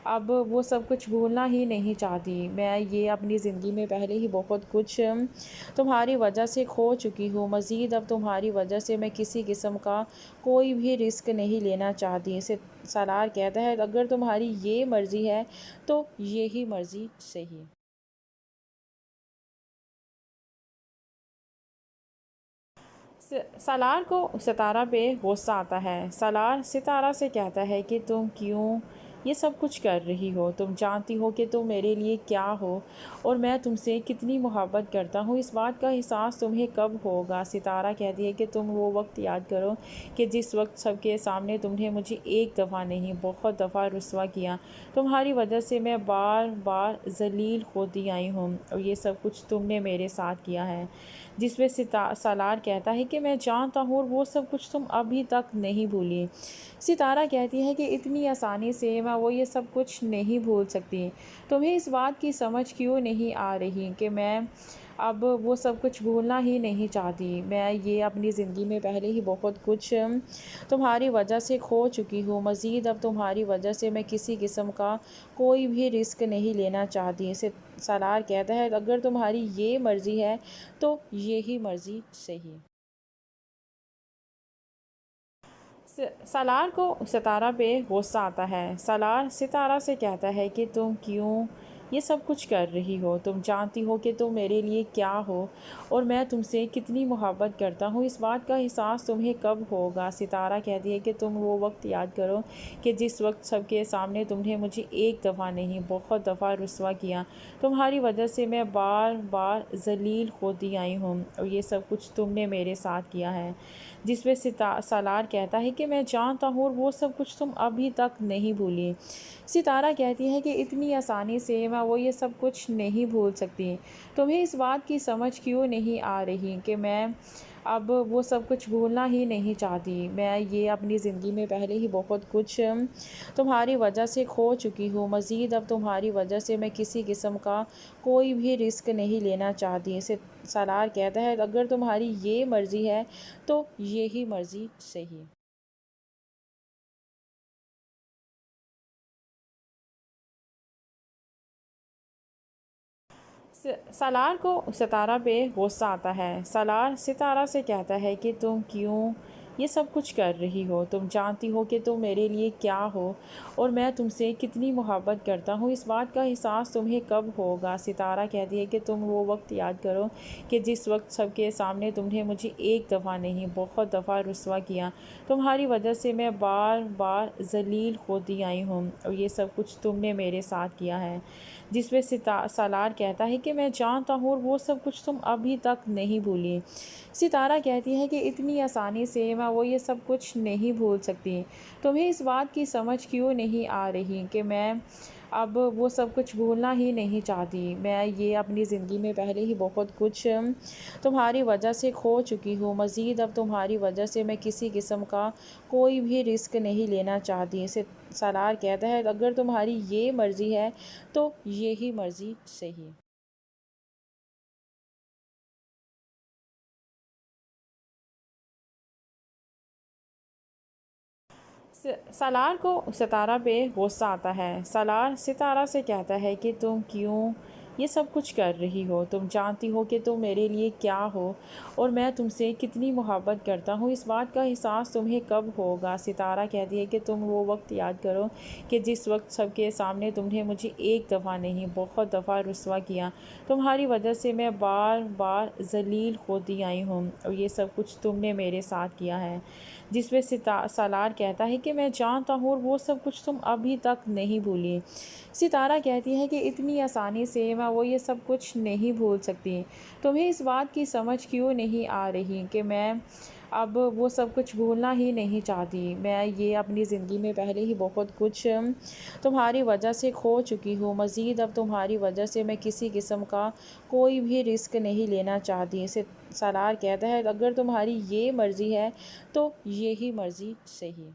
अब वो सब कुछ भूलना ही नहीं चाहती। मैं ये अपनी ज़िंदगी में पहले ही बहुत कुछ तुम्हारी वजह से खो चुकी हूँ। मज़ीद अब तुम्हारी वजह से मैं किसी किस्म का कोई भी रिस्क नहीं लेना चाहती। इसे सालार कहता है, अगर तुम्हारी ये मर्ज़ी है तो यही मर्ज़ी सही। सालार को सितारा पे गुस्सा आता है। सालार सितारा से कहता है कि तुम क्यों ये सब कुछ कर रही हो। तुम जानती हो कि तुम मेरे लिए क्या हो और मैं तुमसे कितनी मोहब्बत करता हूँ। इस बात का एहसास तुम्हें कब होगा। सितारा कहती है कि तुम वो वक्त याद करो कि जिस वक्त सबके सामने तुमने मुझे एक दफ़ा नहीं बहुत दफ़ा रुस्वा किया। तुम्हारी वजह से मैं बार बार जलील होती आई हूँ और ये सब कुछ तुमने मेरे साथ किया है। जिसमें सालार कहता है कि मैं जानता हूँ और वो सब कुछ तुम अभी तक नहीं भूली। सितारा कहती है कि इतनी आसानी से मैं वो ये सब कुछ नहीं भूल सकती। तुम्हें इस बात की समझ क्यों नहीं आ रही कि मैं अब वो सब कुछ भूलना ही नहीं चाहती। मैं ये अपनी ज़िंदगी में पहले ही बहुत कुछ तुम्हारी वजह से खो चुकी हूँ। मज़ीद अब तुम्हारी वजह से मैं किसी किस्म का कोई भी रिस्क नहीं लेना चाहती। इसे सालार कहता है, अगर तुम्हारी ये मर्ज़ी है तो यही मर्ज़ी सही। सालार को सितारा पे गुस्सा आता है। सालार सितारा से कहता है कि तुम क्यों ये सब कुछ कर रही हो। तुम जानती हो कि तुम मेरे लिए क्या हो और मैं तुमसे कितनी मोहब्बत करता हूँ। इस बात का एहसास तुम्हें कब होगा। सितारा कहती है कि तुम वो वक्त याद करो कि जिस वक्त सबके सामने तुमने मुझे एक दफ़ा नहीं बहुत दफ़ा रुस्वा किया। तुम्हारी वजह से मैं बार बार जलील होती आई हूँ और ये सब कुछ तुमने मेरे साथ किया है। जिसमें सालार कहता है कि मैं जानता हूँ और वो सब कुछ तुम अभी तक नहीं भूली। सितारा कहती है कि इतनी आसानी से मैं वो ये सब कुछ नहीं भूल सकती। तुम्हें इस बात की समझ क्यों नहीं आ रही कि मैं अब वो सब कुछ भूलना ही नहीं चाहती। मैं ये अपनी ज़िंदगी में पहले ही बहुत कुछ तुम्हारी वजह से खो चुकी हूँ। मज़ीद अब तुम्हारी वजह से मैं किसी किस्म का कोई भी रिस्क नहीं लेना चाहती। इसे सालार कहता है, अगर तुम्हारी ये मर्ज़ी है तो यही मर्ज़ी सही। सालार को सितारा पे गुस्सा आता है। सालार सितारा से कहता है कि तुम क्यों ये सब कुछ कर रही हो। तुम जानती हो कि तुम मेरे लिए क्या हो और मैं तुमसे कितनी मोहब्बत करता हूँ। इस बात का एहसास तुम्हें कब होगा। सितारा कहती है कि तुम वो वक्त याद करो कि जिस वक्त सबके सामने तुमने मुझे एक दफ़ा नहीं बहुत दफ़ा रुस्वा किया। तुम्हारी वजह से मैं बार बार जलील होती आई हूँ और ये सब कुछ तुमने मेरे साथ किया है। जिसमें सालार कहता है कि मैं जानता हूँ और वो सब कुछ तुम अभी तक नहीं भूली। सितारा कहती है कि इतनी आसानी से मैं वो ये सब कुछ नहीं भूल सकती। तुम्हें इस बात की समझ क्यों नहीं आ रही कि मैं अब वो सब कुछ भूलना ही नहीं चाहती। मैं ये अपनी ज़िंदगी में पहले ही बहुत कुछ तुम्हारी वजह से खो चुकी हूँ। मज़ीद अब तुम्हारी वजह से मैं किसी किस्म का कोई भी रिस्क नहीं लेना चाहती। इसे सालार कहता है, अगर तुम्हारी ये मर्ज़ी है तो यही मर्ज़ी सही। सालार को सितारा पे गुस्सा आता है। सालार सितारा से कहता है कि तुम क्यों ये सब कुछ कर रही हो। तुम जानती हो कि तुम मेरे लिए क्या हो और मैं तुमसे कितनी मोहब्बत करता हूँ। इस बात का एहसास तुम्हें कब होगा। सितारा कहती है कि तुम वो वक्त याद करो कि जिस वक्त सबके सामने तुमने मुझे एक दफ़ा नहीं बहुत दफ़ा रुस्वा किया। तुम्हारी वजह से मैं बार बार जलील होती आई हूँ और ये सब कुछ तुमने मेरे साथ किया है। जिसमें सालार कहता है कि मैं जानता हूँ और वो सब कुछ तुम अभी तक नहीं भूली। सितारा कहती है कि इतनी आसानी से मैं वो ये सब कुछ नहीं भूल सकती। तुम्हें इस बात की समझ क्यों नहीं आ रही कि मैं अब वो सब कुछ भूलना ही नहीं चाहती। मैं ये अपनी ज़िंदगी में पहले ही बहुत कुछ तुम्हारी वजह से खो चुकी हूँ। मज़ीद अब तुम्हारी वजह से मैं किसी किस्म का कोई भी रिस्क नहीं लेना चाहती। सालार कहता है अगर तुम्हारी ये मर्ज़ी है तो यही मर्ज़ी सही।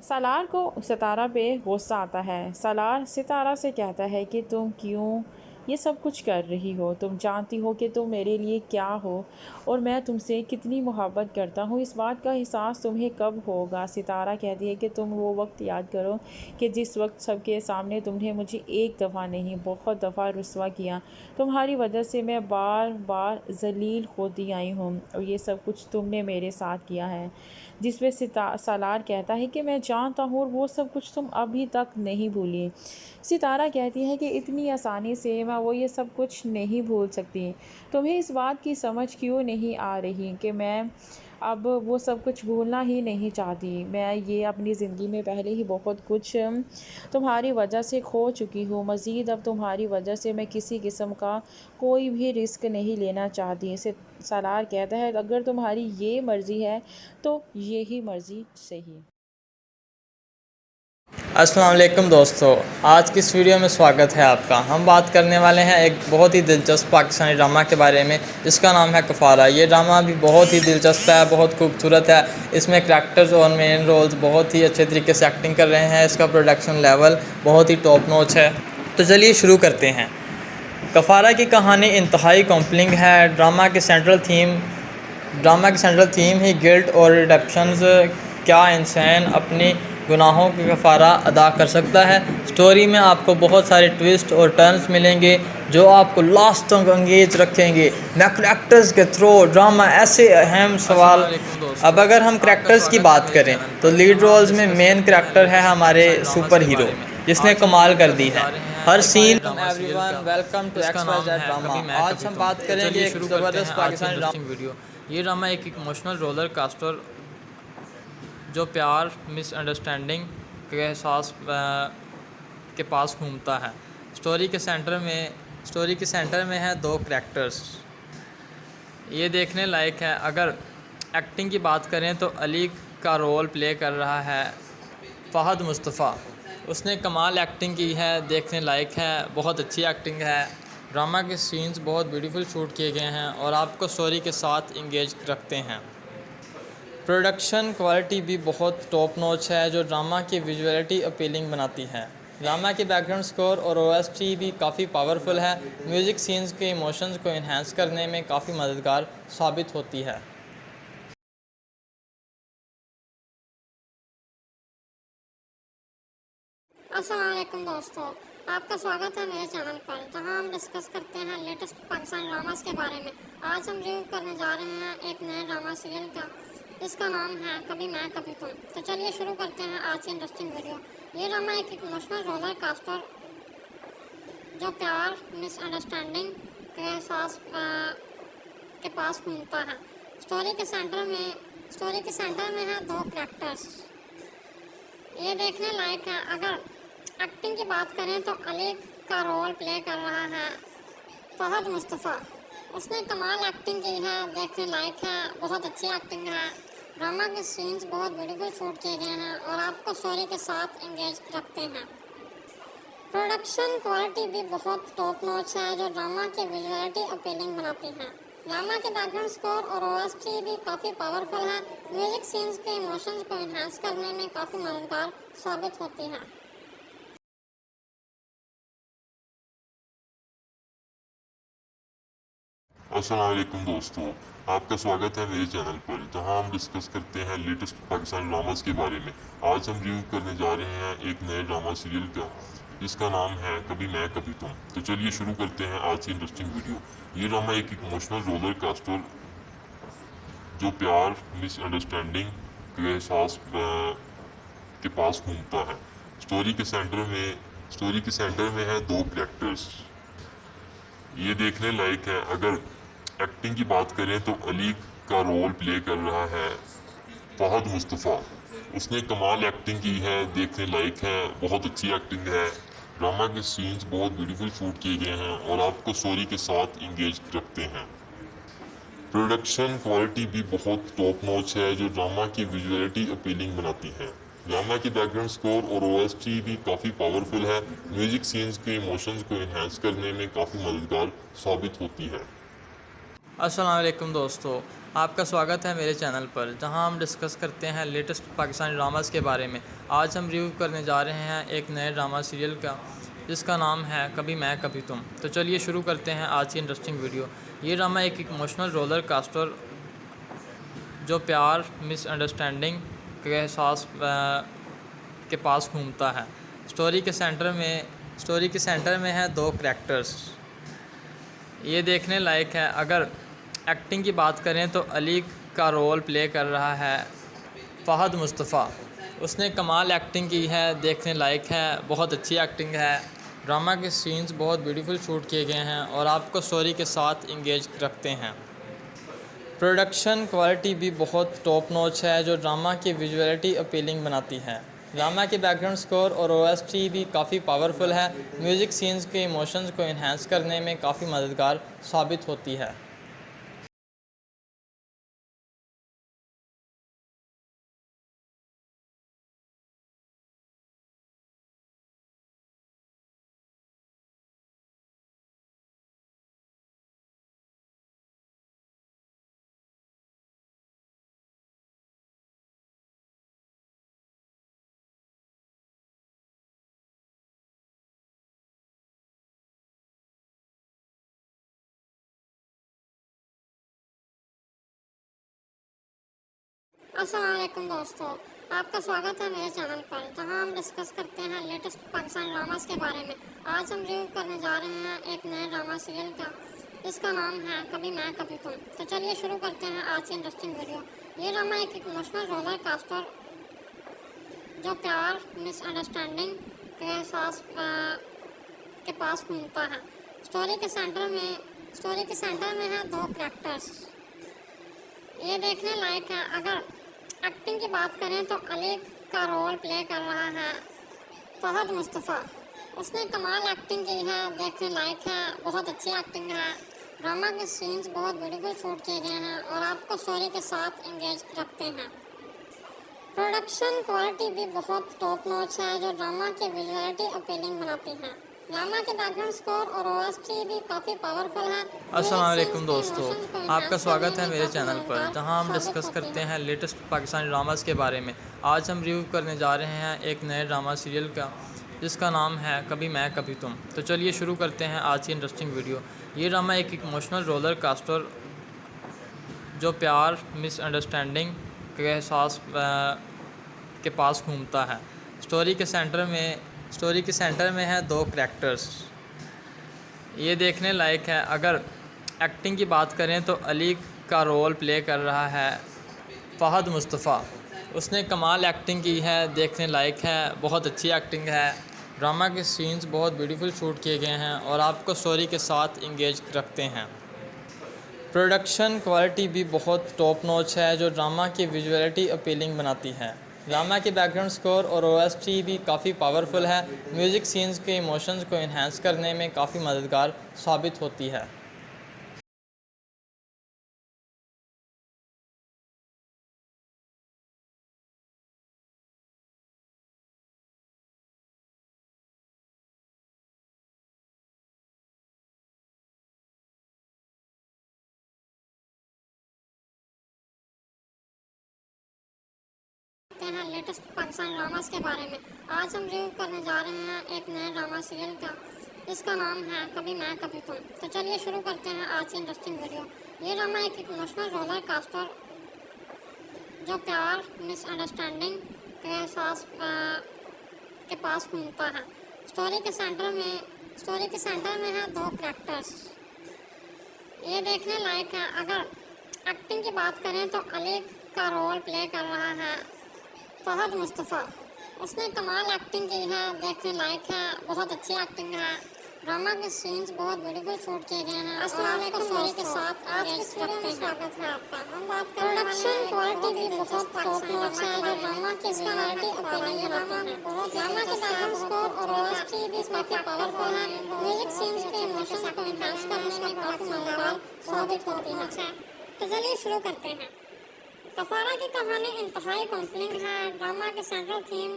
सालार को सितारा पे गुस्सा आता है। सालार सितारा से कहता है कि तुम क्यों ये सब कुछ कर रही हो। तुम जानती हो कि तुम मेरे लिए क्या हो और मैं तुमसे कितनी मोहब्बत करता हूँ। इस बात का एहसास तुम्हें कब होगा। सितारा कहती है कि तुम वो वक्त याद करो कि जिस वक्त सबके सामने तुमने मुझे एक दफ़ा नहीं बहुत दफ़ा रुस्वा किया। तुम्हारी वजह से मैं बार बार जलील होती आई हूँ और ये सब कुछ तुमने मेरे साथ किया है। जिसमें सालार कहता है कि मैं जानता हूँ और वो सब कुछ तुम अभी तक नहीं भूली। सितारा कहती है कि इतनी आसानी से मैं वो ये सब कुछ नहीं भूल सकती। तुम्हें इस बात की समझ क्यों नहीं आ रही कि मैं अब वो सब कुछ भूलना ही नहीं चाहती। मैं ये अपनी ज़िंदगी में पहले ही बहुत कुछ तुम्हारी वजह से खो चुकी हूँ। मज़ीद अब तुम्हारी वजह से मैं किसी किस्म का कोई भी रिस्क नहीं लेना चाहती। इसे सालार कहता है अगर तुम्हारी ये मर्ज़ी है तो यही मर्ज़ी सही। अस्सलाम वालेकुम दोस्तों, आज की इस वीडियो में स्वागत है आपका। हम बात करने वाले हैं एक बहुत ही दिलचस्प पाकिस्तानी ड्रामा के बारे में जिसका नाम है कफ़ारा। ये ड्रामा भी बहुत ही दिलचस्प है, बहुत खूबसूरत है। इसमें करैक्टर्स और मेन रोल्स बहुत ही अच्छे तरीके से एक्टिंग कर रहे हैं। इसका प्रोडक्शन लेवल बहुत ही टॉप नॉच है। तो चलिए शुरू करते हैं। कफ़ारा की कहानी इंतहाई कॉम्प्लिंग है। ड्रामा की सेंट्रल थीम ही गिल्ट और रिडेप्शंस। क्या इंसान अपनी गुनाहों की कफ़ारा अदा कर सकता है। स्टोरी में आपको बहुत सारे ट्विस्ट और टर्न्स मिलेंगे जो आपको लास्ट तक एंगेज रखेंगे। न करैक्टर्स के थ्रू ड्रामा ऐसे अहम सवाल। अब अगर हम करैक्टर्स की बात करें तो लीड रोल्स में मेन करैक्टर है हमारे सुपर हीरो जिसने कमाल कर दी है। हर scene everyone welcome to XYZ drama. आज हम बात करेंगे एक ज़बरदस्त पाकिस्तानी ड्रामा वीडियो। ये ड्रामा एक इमोशनल रोलर कास्टर जो प्यार मिसअंडरस्टैंडिंग के एहसास के पास घूमता है। स्टोरी के सेंटर में है दो करैक्टर्स। ये देखने लायक है। अगर एक्टिंग की बात करें तो अली का रोल प्ले कर रहा है फ़हद मुस्तफ़ा। उसने कमाल एक्टिंग की है, देखने लायक है, बहुत अच्छी एक्टिंग है। ड्रामा के सीन्स बहुत ब्यूटीफुल शूट किए गए हैं और आपको स्टोरी के साथ इंगेज रखते हैं। प्रोडक्शन क्वालिटी भी बहुत टॉप नॉच है जो ड्रामा की विजुअलिटी अपीलिंग बनाती है। ड्रामा की बैकग्राउंड स्कोर और OST भी काफ़ी पावरफुल है। म्यूज़िक सीन्स के इमोशंस को इन्हांस करने में काफ़ी मददगार साबित होती है। अस्सलाम वालेकुम दोस्तों, आपका स्वागत है मेरे चैनल पर जहां हम डिस्कस करते हैं लेटेस्ट पाकिस्तानी ड्रामास के बारे में। आज हम रिव्यू करने जा रहे हैं एक नए ड्रामा सीरियल का जिसका नाम है कभी मैं कभी तुम। तो चलिए शुरू करते हैं आज की इंटरेस्टिंग वीडियो। ये ड्रामा एक इमोशनल रोलर कास्टर जो प्यार मिसअंडरस्टैंडिंग के एहसास के पास घूमता है। स्टोरी के सेंटर में है दो करैक्टर्स। ये देखने लायक है। अगर एक्टिंग की बात करें तो अली का रोल प्ले कर रहा है फ़हद मुस्तफ़ा। उसने कमाल एक्टिंग की है, देखने लायक है, बहुत अच्छी एक्टिंग है। ड्रामा के सीन्स बहुत ब्यूटीफुल शूट किए गए हैं और आपको स्टोरी के साथ एंगेज रखते हैं। प्रोडक्शन क्वालिटी भी बहुत टॉप नॉच है जो ड्रामा की विजुअलिटी अपीलिंग बनाती है। ड्रामा के बैकग्राउंड स्कोर और OST भी काफ़ी पावरफुल है। म्यूजिक सीन्स के इमोशंस को इन्हांस करने में काफ़ी मददगार साबित होती है। अस्सलाम वालेकुम दोस्तों, आपका स्वागत है मेरे चैनल पर जहां हम डिस्कस करते हैं लेटेस्ट पाकिस्तानी ड्रामास के बारे में। आज हम रिव्यू करने जा रहे हैं एक नए ड्रामा सीरियल का जिसका नाम है कभी मैं कभी तुम। तो चलिए शुरू करते हैं आज की इंटरेस्टिंग वीडियो। ये ड्रामा एक इमोशनल रोलर कास्टर जो प्यार, मिसअंडरस्टैंडिंग के एहसास के पास घूमता है। स्टोरी के सेंटर में है दो कैरेक्टर्स। ये देखने लायक है। अगर एक्टिंग की बात करें तो अली का रोल प्ले कर रहा है फहद मुस्तफ़ा। उसने कमाल एक्टिंग की है, देखने लायक है, बहुत अच्छी एक्टिंग है। ड्रामा के सीन्स बहुत ब्यूटीफुल शूट किए गए हैं और आपको स्टोरी के साथ इंगेज रखते हैं। प्रोडक्शन क्वालिटी भी बहुत टॉप नॉच है जो ड्रामा की विजुअलिटी अपीलिंग बनाती है। ड्रामा की बैकग्राउंड स्कोर और ओएसटी भी काफ़ी पावरफुल है। म्यूजिक सीन्स के इमोशंस को इन्हांस करने में काफ़ी मददगार साबित होती है। अस्सलाम वालेकुम दोस्तों, आपका स्वागत है मेरे चैनल पर जहां हम डिस्कस करते हैं लेटेस्ट पाकिस्तानी ड्रामास के बारे में। आज हम रिव्यू करने जा रहे हैं एक नए ड्रामा सीरियल का जिसका नाम है कभी मैं कभी तुम। तो चलिए शुरू करते हैं आज की इंटरेस्टिंग वीडियो। ये ड्रामा एक इमोशनल रोलर कास्टर जो प्यार, मिसअंडरस्टैंडिंग के एहसास के पास घूमता है। स्टोरी के सेंटर में है दो कैरेक्टर्स। ये देखने लायक है। अगर एक्टिंग की बात करें तो अली का रोल प्ले कर रहा है फहद मुस्तफ़ा। उसने कमाल एक्टिंग की है, देखने लायक है, बहुत अच्छी एक्टिंग है। ड्रामा के सीन्स बहुत ब्यूटीफुल शूट किए गए हैं और आपको स्टोरी के साथ इंगेज रखते हैं। प्रोडक्शन क्वालिटी भी बहुत टॉप नॉच है जो ड्रामा की विजुअलिटी अपीलिंग बनाती है। ड्रामा की बैकग्राउंड स्कोर और ओएसटी भी काफ़ी पावरफुल है। म्यूज़िक सीन्स के इमोशंस को इन्हांस करने में काफ़ी मददगार साबित होती है। अस्सलाम वालेकुम दोस्तों, आपका स्वागत है मेरे चैनल पर जहां हम डिस्कस करते हैं लेटेस्ट पाकिस्तानी ड्रामास के बारे में। आज हम रिव्यू करने जा रहे हैं एक नए ड्रामा सीरियल का जिसका नाम है कभी मैं कभी तुम। तो चलिए शुरू करते हैं आज की इंटरेस्टिंग वीडियो। ये ड्रामा एक इमोशनल रोलर कास्टर जो प्यार, मिसअंडरस्टैंडिंग के एहसास के पास घूमता है। स्टोरी के सेंटर में है दो कैरेक्टर्स। ये देखने लायक है। अगर एक्टिंग की बात करें तो अली का रोल प्ले कर रहा है फहद मुस्तफ़ा। उसने कमाल एक्टिंग की है, देखने लायक है, बहुत अच्छी एक्टिंग है। ड्रामा के सीन्स बहुत ब्यूटीफुल शूट किए गए हैं और आपको स्टोरी के साथ इंगेज रखते हैं। प्रोडक्शन क्वालिटी भी बहुत टॉप नॉच है जो ड्रामा की विजुअलिटी अपीलिंग बनाती है। ड्रामा के बैकग्राउंड स्कोर और ओएसटी भी काफ़ी पावरफुल है। अस्सलाम वालेकुम दोस्तों, आपका स्वागत है मेरे चैनल पर जहां हम डिस्कस करते हैं लेटेस्ट पाकिस्तानी ड्रामास के बारे में। आज हम रिव्यू करने जा रहे हैं एक नए ड्रामा सीरियल का जिसका नाम है कभी मैं कभी तुम। तो चलिए शुरू करते हैं आज की इंटरेस्टिंग वीडियो। ये ड्रामा एक इमोशनल रोलर कास्टर जो प्यार, मिसअंडरस्टैंडिंग के एहसास के पास घूमता है। स्टोरी के सेंटर में है दो कैरेक्टर्स। ये देखने लायक है। अगर एक्टिंग की बात करें तो अली का रोल प्ले कर रहा है फहद मुस्तफ़ा। उसने कमाल एक्टिंग की है, देखने लायक है, बहुत अच्छी एक्टिंग है। ड्रामा के सीन्स बहुत ब्यूटीफुल शूट किए गए हैं और आपको स्टोरी के साथ इंगेज रखते हैं। प्रोडक्शन क्वालिटी भी बहुत टॉप नॉच है जो ड्रामा की विजुअलिटी अपीलिंग बनाती है। ड्रामा की बैकग्राउंड स्कोर और ओएसटी भी काफ़ी पावरफुल है। म्यूज़िक सीन्स के इमोशंस को इन्हांस करने में काफ़ी मददगार साबित होती है। हैं लेटेस्ट पाकिस्तानी ड्रामास के बारे में। आज हम रिव्यू करने जा रहे हैं एक नए ड्रामा सीरियल का इसका नाम है कभी मैं कभी तुम। तो चलिए शुरू करते हैं आज की इंटरेस्टिंग वीडियो। ये ड्रामा एक इमोशनल रोलर कास्टर जो प्यार, मिसअंडरस्टैंडिंग के एहसास के पास घूमता है। स्टोरी के सेंटर में है दो कैरेक्टर्स। ये देखने लायक है। अगर एक्टिंग की बात करें तो अली का रोल प्ले कर रहा है फहद मुस्तफ़ा। उसने कमाल एक्टिंग की है, देखने लायक है, बहुत अच्छी एक्टिंग है। ड्रामा के सीन्स बहुत ब्यूटीफुल शूट किए गए हैं। अस्सलाम वालेकुम स्टोरी के साथ आज की वीडियो में स्वागत है आपका। हम बात कर रहे हैं प्रोडक्शन क्वालिटी भी बहुत टॉप नॉच है। जो ड्रामा की क्वालिटी ओपिनियन होता है। ड्रामा के बैकग्राउंड स्कोर और ओएसटी भी काफी पावरफुल है। म्यूजिक सीन्स के इमोशंस को एनहांस करने में काफी मजेदार साबित होती है। तो चलिए शुरू करते हैं। कफारा की कहानी इंतहाई कॉम्प्लिंग है। ड्रामा के सेंट्रल थीम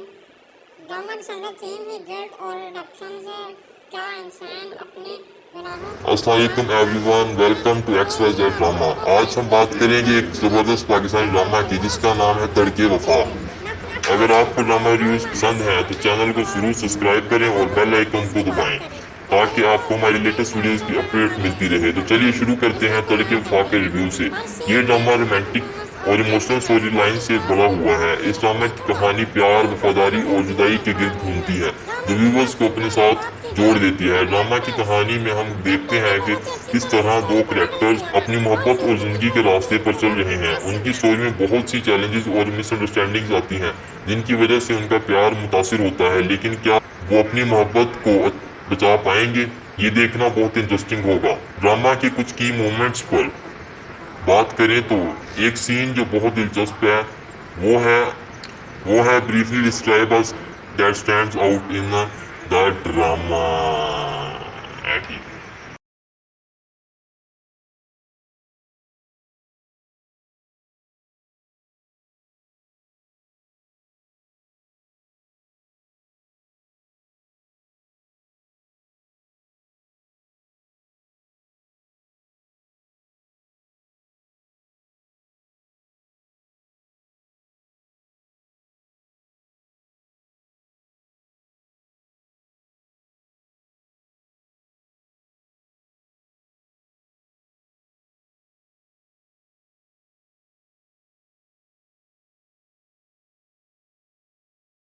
ही गिल्ट और रिडम्पशन है। क्या इंसान अपने गुनाहों अस्सलाम वालेकुम everyone, welcome to XYZ drama. आज हम बात करेंगे एक ज़बरदस्त पाकिस्तानी ड्रामा की जिसका नाम है तड़के वफा। अगर आपको ड्रामा रिव्यूज पसंद है तो चैनल को जरूर सब्सक्राइब करें और बेल आइकन को दबाएं ताकि आपको हमारी लेटेस्ट वीडियोस की अपडेट मिलती रहे। तो चलिए शुरू करते हैं तड़के वफा के रिव्यू से। ये ड्रामा रोमांटिक और इमोशनल स्टोरी लाइन से बड़ा हुआ है। इस ड्रामा की कहानी प्यार, वफादारी और जुदाई के गिर्द घूमती है जो व्यूअर्स को अपने साथ जोड़ देती है। ड्रामा की कहानी में हम देखते हैं कि किस तरह दो कैरेक्टर्स अपनी मोहब्बत और जिंदगी के रास्ते पर चल रहे हैं। उनकी स्टोरी में बहुत सी चैलेंजेस और मिसअंडरस्टैंडिंग्स आती हैं जिनकी वजह से उनका प्यार मुतासिर होता है, लेकिन क्या वो अपनी मोहब्बत को बचा पाएंगे, ये देखना बहुत इंटरेस्टिंग होगा। ड्रामा के कुछ की मोमेंट्स पर बात करें तो एक सीन जो बहुत दिलचस्प है वो है briefly describe us that stands out in the drama.